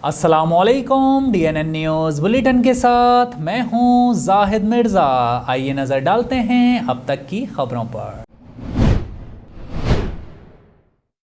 अस्सलाम वालेकुम DNN news bulletin के साथ मैं हूं जाहिद मिर्ज़ा। आइए नज़र डालते हैं अब तक की खबरों पर।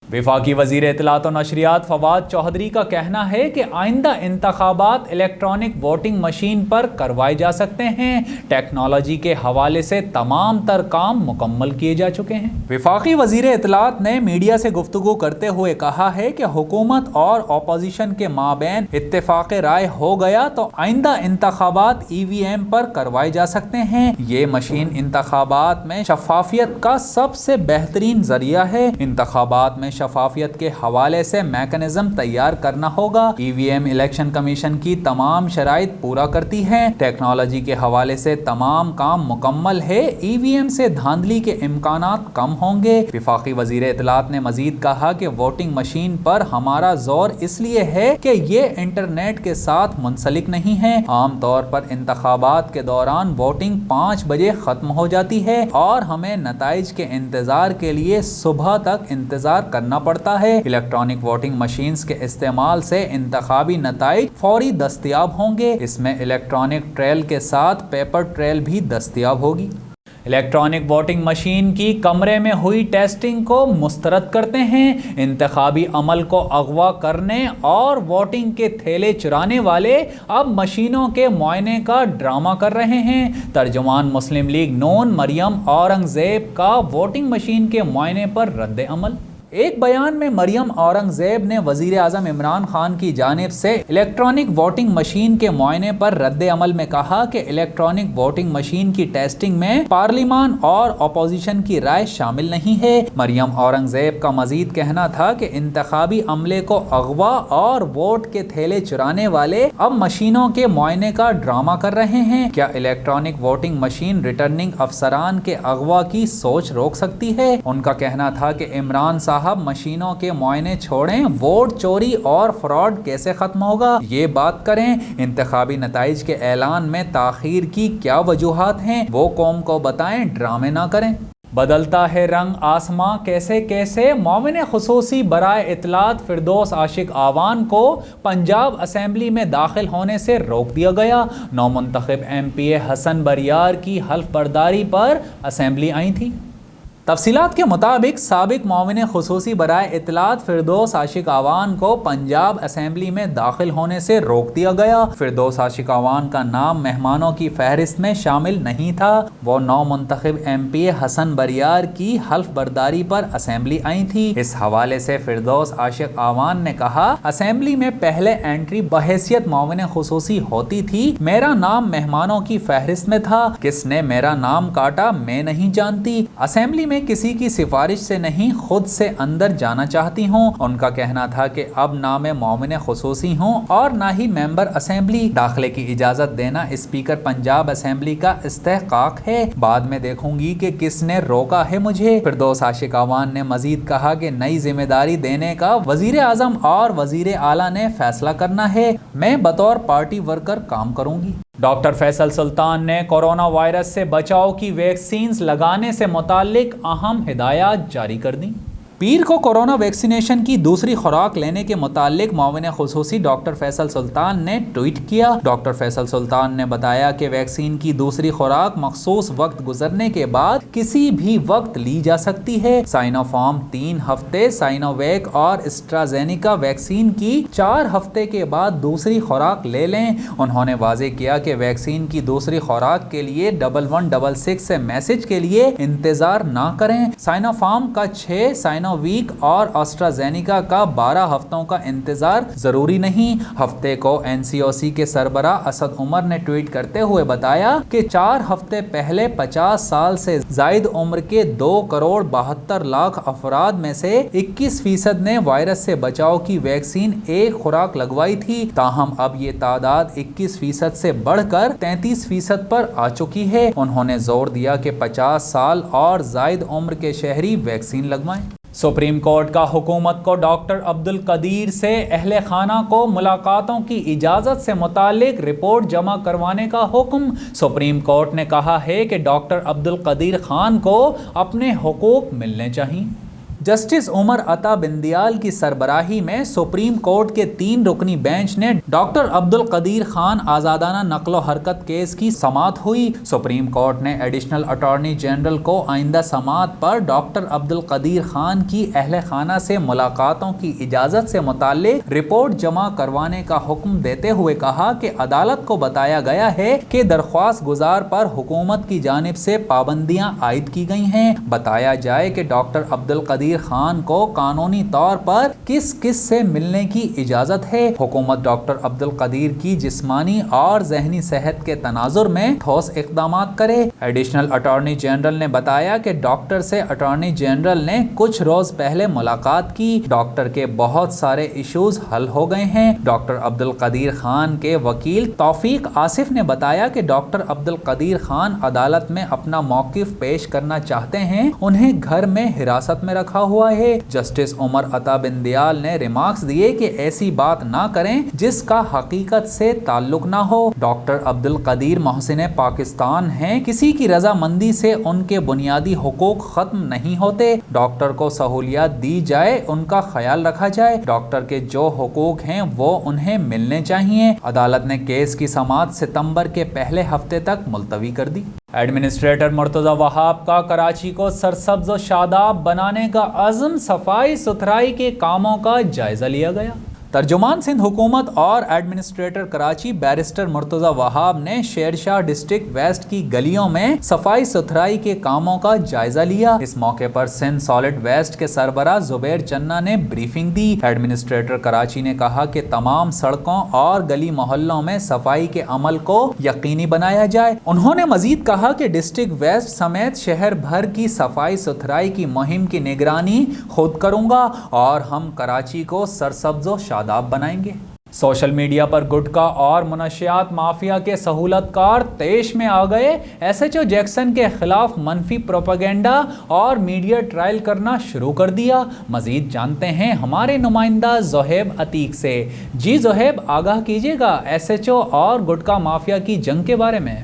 वफाकी वज़ीर इत्तलात व नशरियात फवाद चौधरी का कहना है कि आइंदा इंतखाबात इलेक्ट्रॉनिक वोटिंग मशीन पर करवाए जा सकते हैं। टेक्नोलॉजी के हवाले से तमाम तर काम मुकम्मल किए जा चुके हैं। वफाकी वज़ीर इत्तलात ने मीडिया से गुफ्तगू करते हुए कहा है कि हुकूमत और अपोजिशन के माबैन इत्तेफाक राय हो गया तो आइंदा इंतखाबात EVM पर करवाए जा सकते हैं। ये मशीन इंतखाबात में शफाफियत का सबसे बेहतरीन जरिया है। इंतखाबात में शफाफियत के हवाले से मैकेनिज्म तैयार करना होगा। EVM इलेक्शन कमीशन की तमाम शराइत पूरा करती है। टेक्नोलॉजी के हवाले से तमाम काम मुकम्मल है। EVM से धांधली के इम्कानात कम होंगे। वफाकी वजीर इत्तलात ने मजीद कहा कि वोटिंग मशीन पर हमारा जोर इसलिए है कि ये इंटरनेट के साथ मुंसलिक नहीं है। आम तौर पर इंतखाबात के दौरान वोटिंग 5 बजे खत्म हो जाती है और हमें नताइज के इंतजार के लिए सुबह तक इंतजार करना पड़ता है। इलेक्ट्रॉनिक वोटिंग मशीन्स के इस्तेमाल से इंतखाबी नताइज फौरी दस्तयाब होंगे। इसमें इलेक्ट्रॉनिक ट्रेल के साथ पेपर ट्रेल भी दस्तयाब होगी। इलेक्ट्रॉनिक वोटिंग मशीन की कमरे में हुई टेस्टिंग को मुस्तरद करते हैं। इंतखाबी अमल को अगवा करने और वोटिंग के थैले चुराने वाले अब मशीनों के मुआयने का ड्रामा कर रहे हैं। तर्जुमान मुस्लिम लीग नून मरियम औरंगजेब का वोटिंग मशीन के मुआयने पर रद्द अमल। एक बयान में मरियम औरंगजेब ने वजीर आज़म इमरान खान की जानिब से इलेक्ट्रॉनिक वोटिंग मशीन के मुआयने पर रद्द अमल में कहा कि इलेक्ट्रॉनिक वोटिंग मशीन की टेस्टिंग में पार्लिमान और अपोजिशन की राय शामिल नहीं है। मरियम औरंगजेब का मजीद कहना था कि इंतखाबी अमले को अगवा और वोट के थैले चुराने वाले अब मशीनों के मुआयने का ड्रामा कर रहे हैं। क्या इलेक्ट्रॉनिक वोटिंग मशीन रिटर्निंग अफसरान के अगवा की सोच रोक सकती है? उनका कहना था कि इमरान साहब मशीनों के मुआयने छोड़ें, वोट चोरी और फ्रॉड कैसे खत्म होगा ये बात करें। इंतखाबी नताइज के ऐलान में ताखीर की क्या वजूहात हैं वो कौम को बताएं, ड्रामे ना करें। बदलता है रंग आसमां कैसे कैसे मोमिन खुसूसी बराए इत्तलात फिरदौस आशिक आवान को पंजाब असेंबली में दाखिल होने से रोक दिया गया। नौमुंतखब MPA हसन बरियार की हल्फ बर्दारी पर असेंबली आई थी। तफसीलात के मुताबिक साबिक मोमिन खुसूसी बराए इत्तलात फिरदौस आशिक आवान को पंजाब असेंबली में दाखिल होने से रोक दिया गया। फिरदौस आशिक आवान का नाम मेहमानों की फहरिस्त में शामिल नहीं था। वो नौमुंतखब MPA हसन बरियार की हल्फ बर्दारी पर असेंबली आई थी। इस हवाले से फिरदौस आशिक आवान ने कहा, असेंबली में पहले एंट्री बहैसियत मोमिन खुसूसी होती थी। मेरा नाम मेहमानों की फहरिस्त में था। किसने मेरा नाम काटा मैं नहीं जानती। असेंबली में किसी की सिफारिश से नहीं, खुद से अंदर जाना चाहती हूँ। उनका कहना था कि अब ना मैं मोमिन खुसूसी हूँ और ना ही मेंबर असेंबली। दाखिले की इजाजत देना स्पीकर पंजाब असेंबली का इस्तेहकाक है। बाद में देखूंगी कि किसने रोका है मुझे। फिरदौस आशिक आवान ने मजीद कहा कि नई जिम्मेदारी देने का वजीर आजम और वजीर आला ने फैसला करना है। मैं बतौर पार्टी वर्कर काम करूंगी। डॉक्टर फैसल सुल्तान ने कोरोना वायरस से बचाव की वैक्सीन्स लगाने से मुताल्लिक अहम हिदायत जारी कर दी। पीर को कोरोना वैक्सीनेशन की दूसरी खुराक लेने के मुताल्लिक मोमिन खुसूसी डॉक्टर फैसल सुल्तान ने ट्वीट किया। डॉक्टर फैसल सुल्तान ने बताया कि वैक्सीन की दूसरी खुराक मखसूस वक्त गुजरने के बाद किसी भी वक्त ली जा सकती है। साइनोफार्म 3 हफ्ते, साइनोवैक और एस्ट्राजेनेका वैक्सीन की 4 हफ्ते के बाद दूसरी खुराक ले लें। उन्होंने वाजे किया कि वैक्सीन की दूसरी खुराक के लिए 1166 से मैसेज के लिए इंतजार ना करें। साइनोफार्म का 6 वीक और एस्ट्राजेनेका का 12 हफ्तों का इंतजार जरूरी नहीं। हफ्ते को NCOC के सरबरा असद उमर ने ट्वीट करते हुए बताया कि 4 हफ्ते पहले 50 साल से जायद उम्र के 2,72,00,000 अफराद में से 21% ने वायरस से बचाव की वैक्सीन एक खुराक लगवाई थी। ताहम अब ये तादाद 21% से बढ़कर 33% पर आ चुकी है। उन्होंने जोर दिया कि 50 साल और जायद उम्र के शहरी वैक्सीन लगवाएं। सुप्रीम कोर्ट का हुकूमत को डॉक्टर अब्दुल कदीर से अहले खाना को मुलाकातों की इजाज़त से मुतालिक रिपोर्ट जमा करवाने का हुक्म। सुप्रीम कोर्ट ने कहा है कि डॉक्टर अब्दुल कदीर खान को अपने हुकूक मिलने चाहिए। जस्टिस उमर अता बिंदियाल की सरबराही में सुप्रीम कोर्ट के 3 रुकनी बेंच ने डॉक्टर अब्दुल कदीर खान आजादाना नक्लो हरकत केस की समाअत हुई। सुप्रीम कोर्ट ने एडिशनल अटॉर्नी जनरल को आइंदा समाअत पर डॉक्टर अब्दुल कदीर खान की अहले खाना से मुलाकातों की इजाजत से मुताल्लिक रिपोर्ट जमा करवाने का हुक्म देते हुए कहा कि अदालत को बताया गया है कि दरख्वास्त गुजार पर हुकूमत की जानिब से पाबंदियां आयद की गई हैं। बताया जाए कि डॉक्टर अब्दुल कदीर खान को कानूनी तौर पर किस किस से मिलने की इजाजत है। हुकूमत डॉक्टर अब्दुल कदीर की जिस्मानी और जहनी सेहत के तनाजुर में ठोस इक़दामात करे। एडिशनल अटॉर्नी जनरल ने बताया कि डॉक्टर से अटॉर्नी जनरल ने कुछ रोज पहले मुलाकात की। डॉक्टर के बहुत सारे इश्यूज हल हो गए हैं। डॉक्टर अब्दुल कदीर खान के वकील तौफीक आसिफ ने बताया कि डॉक्टर अब्दुल कदीर खान अदालत में अपना मौक़िफ़ पेश करना चाहते हैं। उन्हें घर में हिरासत में रखा हुआ है। जस्टिस उमर अता बिंदियाल ने रिमार्क्स दिए कि ऐसी बात ना करें जिसका हकीकत से ताल्लुक ना हो। डॉक्टर अब्दुल कदीर मोहसिन पाकिस्तान हैं। किसी की रजामंदी से उनके बुनियादी हुकूक खत्म नहीं होते। डॉक्टर को सहूलियात दी जाए, उनका ख्याल रखा जाए। डॉक्टर के जो हुकूक हैं वो उन्हें मिलने चाहिए। अदालत ने केस की समाअत सितंबर के पहले हफ्ते तक मुलतवी कर दी। एडमिनिस्ट्रेटर मुर्तज़ा वहाब का कराची को सरसब्ज व शादाब बनाने का अज़्म, सफाई सुथराई के कामों का जायजा लिया गया। तर्जुमान सिंध हुकूमत और एडमिनिस्ट्रेटर कराची बैरिस्टर मुर्तज़ा वहाब ने शेरशाह डिस्ट्रिक्ट वेस्ट की गलियों में सफाई सुथराई के कामों का जायजा लिया। इस मौके पर सिंध सॉलिड वेस्ट के सरबराह जुबैर चन्ना ने ब्रीफिंग दी। एडमिनिस्ट्रेटर कराची ने कहा कि तमाम सड़कों और गली मोहल्लों में सफाई के अमल को यकीनी बनाया जाए। उन्होंने मजीद कहा कि डिस्ट्रिक्ट वेस्ट समेत शहर भर की सफाई सुथराई की मुहिम की निगरानी खुद करूंगा और हम कराची को सरसब्ज़ शादाब बनाएंगे। सोशल मीडिया पर गुटखा और मुनशियात माफिया के सहूलतकार तेश में आ गए। SHO जैक्सन के खिलाफ मनफी प्रोपेगेंडा और मीडिया ट्रायल करना शुरू कर दिया। मजीद जानते हैं हमारे नुमाइंदा ज़ोहेब अतीक से। जी ज़ोहेब, आगाह कीजिएगा SHO और गुटखा माफिया की जंग के बारे में।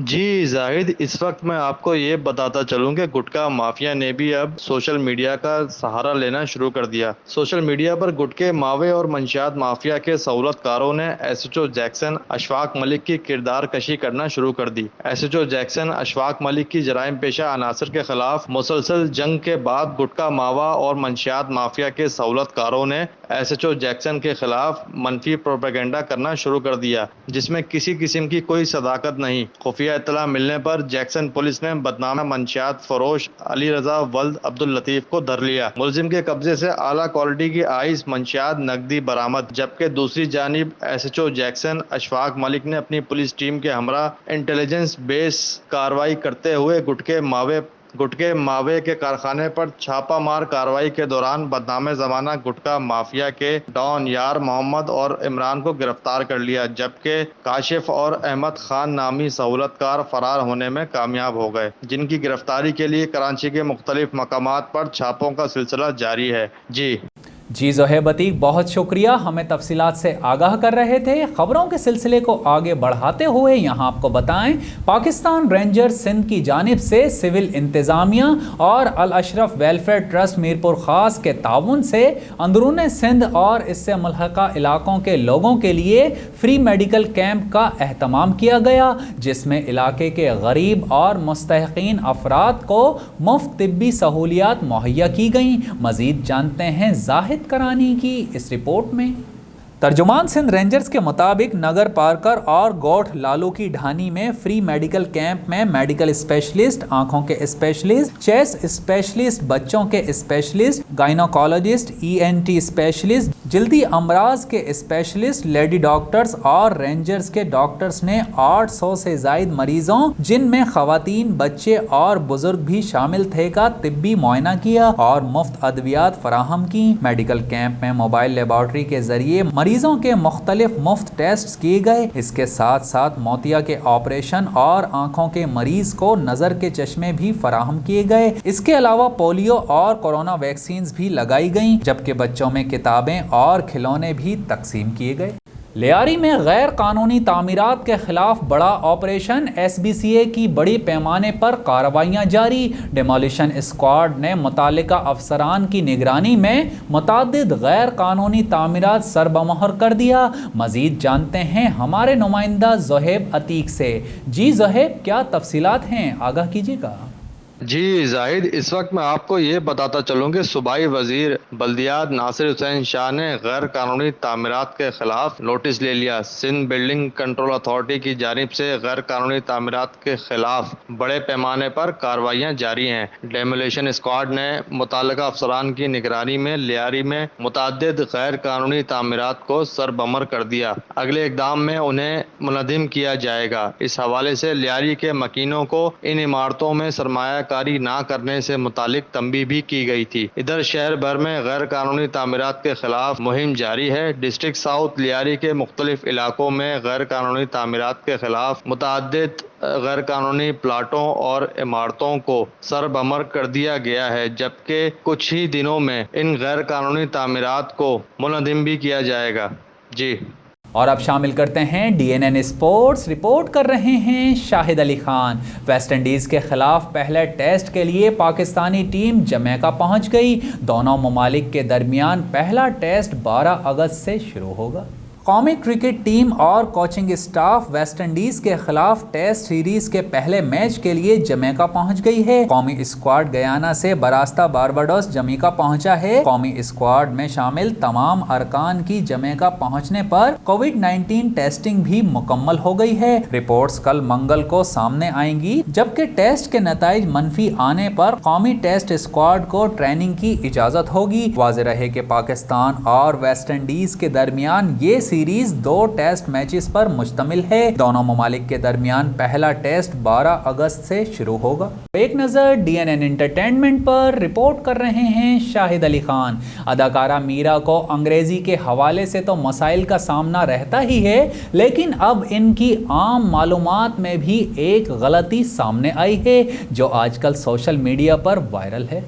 जी जाहिद, इस वक्त मैं आपको ये बताता चलूँ कि गुटखा माफिया ने भी अब सोशल मीडिया का सहारा लेना शुरू कर दिया। सोशल मीडिया पर गुटखे मावे और मंशियात माफिया के सहूलतकारों ने SHO जैक्सन अशफाक मलिक की किरदार कशी करना शुरू कर दी। SHO जैक्सन अशफाक मलिक की जराइम पेशा अनासर के खिलाफ मुसलसल जंग के बाद गुटखा मावा और मंशियात माफिया के सहूलतकारों ने SHO जैक्सन के खिलाफ मनफी प्रोपेगेंडा करना शुरू कर दिया, जिसमें किसी किस्म की कोई सदाकत नहीं। खुफिया इत्तला मिलने पर जैक्सन पुलिस ने बदनाम मंशियात फरोश अली रजा वल्द अब्दुल लतीफ को धर लिया। मुलजिम के कब्जे से आला क्वालिटी की आइस मंशियात नकदी बरामद। जबकि दूसरी जानिब SHO जैक्सन अशफाक मलिक ने अपनी पुलिस टीम के हमरा इंटेलिजेंस बेस कार्रवाई करते हुए गुटखे मावे के कारखाने पर छापामार कार्रवाई के दौरान बदनाम ज़माना गुटखा माफिया के डॉन यार मोहम्मद और इमरान को गिरफ्तार कर लिया। जबकि काशिफ और अहमद खान नामी सहूलतकार फरार होने में कामयाब हो गए, जिनकी गिरफ्तारी के लिए कराची के मुख्तलिफ मकामात पर छापों का सिलसिला जारी है। जी ज़ोहेब अतीक, बहुत शुक्रिया, हमें तफसीलात से आगाह कर रहे थे। ख़बरों के सिलसिले को आगे बढ़ाते हुए यहाँ आपको बताएं, पाकिस्तान रेंजर्स सिंध की जानिब से सिविल इंतज़ामिया और अल अशरफ वेलफेयर ट्रस्ट मीरपुर ख़ास के ताउन से अंदरून सिंध और इससे मुल्हक़ा इलाकों के लोगों के लिए फ्री मेडिकल कैंप का एहतमाम किया गया, जिसमें इलाके के गरीब और मुस्तहिक़ीन अफराद को मुफ्त तिब्बी सहूलियात मुहैया की गईं। मज़ीद जानते हैं जाहिद करानी की इस रिपोर्ट में। तर्जुमान सिंध रेंजर्स के मुताबिक नगर पार्कर और गोठ लालू की ढानी में फ्री मेडिकल कैंप में मेडिकल स्पेशलिस्ट, आंखों के स्पेशलिस्ट, चेस्ट स्पेशलिस्ट, बच्चों के स्पेशलिस्ट, गायनोकोलॉजिस्ट, ENT स्पेशलिस्ट, जल्दी अमराज के स्पेशलिस्ट, लेडी डॉक्टर्स और रेंजर्स के डॉक्टर्स ने 800 से ज़ायद मरीजों, जिनमें खवातीन, बच्चे और बुजुर्ग भी शामिल थे, का तिब्बी मुआयना किया और मुफ्त अद्वियात फराहम की। मेडिकल कैंप में मोबाइल लेबॉर्ट्री के जरिए मरीजों के मुख्तलिफ मुफ्त टेस्ट किए गए। इसके साथ साथ मोतिया के ऑपरेशन और आंखों के मरीज को नजर के चश्मे भी फराहम किए गए। इसके अलावा पोलियो और कोरोना वैक्सीन भी लगाई गईं, जबकि बच्चों में किताबें और खिलौने भी तकसीम किए गए। لیاری میں غیر قانونی تعمیرات کے خلاف بڑا آپریشن، ایس بی سی اے کی بڑی پیمانے پر کارروائیاں جاری۔ ڈیمولیشن اسکواڈ نے متعلقہ افسران کی نگرانی میں متعدد غیر قانونی تعمیرات سربمہر کر دیا۔ مزید جانتے ہیں ہمارے نمائندہ زہیب عتیق سے۔ جی زہیب، کیا تفصیلات ہیں؟ آگاہ کیجیے گا۔ جی زاہد، اس وقت میں آپ کو یہ بتاتا چلوں کہ صوبائی وزیر بلدیات ناصر حسین شاہ نے غیر قانونی تعمیرات کے خلاف نوٹس لے لیا۔ سندھ بلڈنگ کنٹرول اتھارٹی کی جانب سے غیر قانونی تعمیرات کے خلاف بڑے پیمانے پر کارروائیاں جاری ہیں۔ ڈیمولیشن اسکواڈ نے متعلقہ افسران کی نگرانی میں لیاری میں متعدد غیر قانونی تعمیرات کو سربمہر کر دیا۔ اگلے اقدام میں انہیں منہدم کیا جائے گا۔ اس حوالے سے لیاری کے مکینوں کو ان عمارتوں میں سرمایہ کاری نہ کرنے سے متعلق تنبیہ بھی کی گئی تھی۔ ادھر شہر بھر میں غیر قانونی تعمیرات کے خلاف مہم جاری ہے۔ ڈسٹرکٹ ساؤتھ لیاری کے مختلف علاقوں میں غیر قانونی تعمیرات کے خلاف متعدد غیر قانونی پلاٹوں اور عمارتوں کو سربمہر کر دیا گیا ہے، جبکہ کچھ ہی دنوں میں ان غیر قانونی تعمیرات کو منہدم بھی کیا جائے گا۔ جی، اور اب شامل کرتے ہیں DNN اسپورٹس۔ رپورٹ کر رہے ہیں شاہد علی خان۔ ویسٹ انڈیز کے خلاف پہلے ٹیسٹ کے لیے پاکستانی ٹیم جمیکا پہنچ گئی۔ دونوں ممالک کے درمیان پہلا ٹیسٹ 12 اگست سے شروع ہوگا۔ قومی کرکٹ ٹیم اور کوچنگ اسٹاف ویسٹ انڈیز کے خلاف ٹیسٹ سیریز کے پہلے میچ کے لیے جمیکا پہنچ گئی ہے۔ قومی اسکواڈ گیانا سے براستہ بارباڈوس جمیکا پہنچا ہے۔ قومی اسکواڈ میں شامل تمام ارکان کی جمیکا پہنچنے پر کووڈ-19 ٹیسٹنگ بھی مکمل ہو گئی ہے۔ رپورٹس کل منگل کو سامنے آئیں گی، جبکہ ٹیسٹ کے نتائج منفی آنے پر قومی ٹیسٹ اسکواڈ کو ٹریننگ کی اجازت ہوگی۔ واضح رہے کہ پاکستان اور ویسٹ انڈیز کے درمیان یہ سیریز 2 ٹیسٹ میچز پر مشتمل ہے۔ دونوں ممالک کے درمیان پہلا ٹیسٹ 12 اگست سے شروع ہوگا۔ ایک نظر DNN انٹرٹینمنٹ پر رپورٹ کر رہے ہیں شاہد علی خان۔ اداکارہ میرا کو انگریزی کے حوالے سے تو مسائل کا سامنا رہتا ہی ہے، لیکن اب ان کی عام معلومات میں بھی ایک غلطی سامنے آئی ہے جو آج کل سوشل میڈیا پر وائرل ہے۔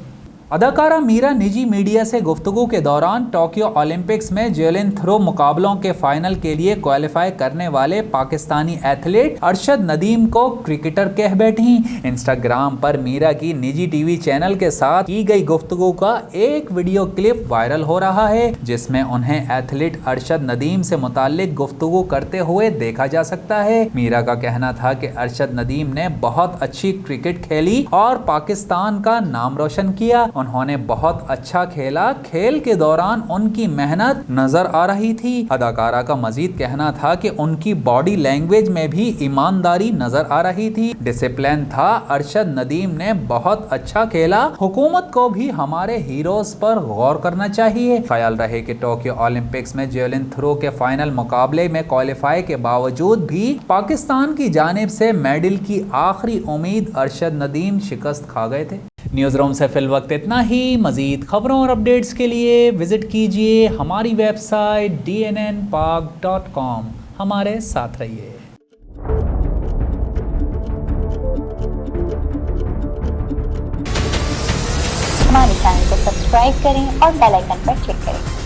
اداکارہ میرا نجی میڈیا سے گفتگو کے دوران ٹوکیو اولمپکس میں جیولن تھرو مقابلوں کے فائنل کے لیے کوالیفائی کرنے والے پاکستانی ایتھلیٹ ارشد ندیم کو کرکٹر کہہ بیٹھی۔ انسٹاگرام پر میرا کی نجی ٹی وی چینل کے ساتھ کی گئی گفتگو کا ایک ویڈیو کلپ وائرل ہو رہا ہے، جس میں انہیں ایتھلیٹ ارشد ندیم سے متعلق گفتگو کرتے ہوئے دیکھا جا سکتا ہے۔ میرا کا کہنا تھا کہ ارشد ندیم نے بہت اچھی کرکٹ کھیلی اور پاکستان کا نام روشن کیا۔ انہوں نے بہت اچھا کھیلا، کھیل کے دوران ان کی محنت نظر آ رہی تھی۔ اداکارہ کا مزید کہنا تھا کہ ان کی باڈی لینگویج میں بھی ایمانداری نظر آ رہی تھی، ڈسپلن تھا۔ ارشد ندیم نے بہت اچھا کھیلا، حکومت کو بھی ہمارے ہیروز پر غور کرنا چاہیے۔ خیال رہے کہ ٹوکیو اولمپکس میں جیولن تھرو کے فائنل مقابلے میں کوالیفائی کے باوجود بھی پاکستان کی جانب سے میڈل کی آخری امید ارشد ندیم شکست کھا گئے تھے۔ نیوز روم سے فی الوقت اتنا ہی۔ مزید خبروں اور اپڈیٹس کے لیے وزٹ کیجیے ہماری ویب سائٹ dnnpak.com۔ ہمارے ساتھ رہیے۔ ہمارے چینل کو سبسکرائب کریں اور بیل آئیکن پر کلک کریں۔